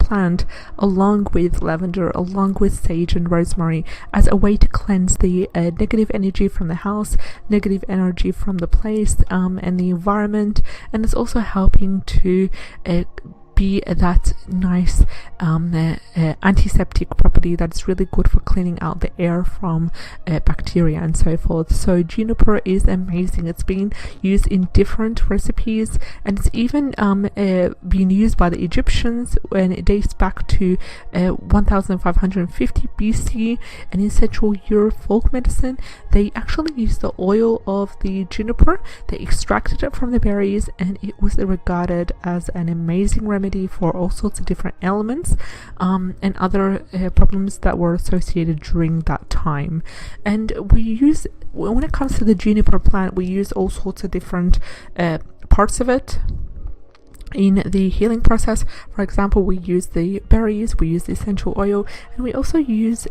plant along with lavender, along with sage and rosemary, as a way to cleanse the negative energy from the house, negative energy from the place and the environment. And it's also helping to be that nice antiseptic property that's really good for cleaning out the air from bacteria and so forth. So juniper is amazing. It's been used in different recipes, and it's even been used by the Egyptians when it dates back to 1550 BC. And in Central Europe folk medicine, they actually used the oil of the juniper. They extracted it from the berries, and it was regarded as an amazing remedy for all sorts of different ailments and other problems that were associated during that time. And we use, when it comes to the juniper plant, we use all sorts of different parts of it in the healing process. For example, we use the berries, we use the essential oil, and we also use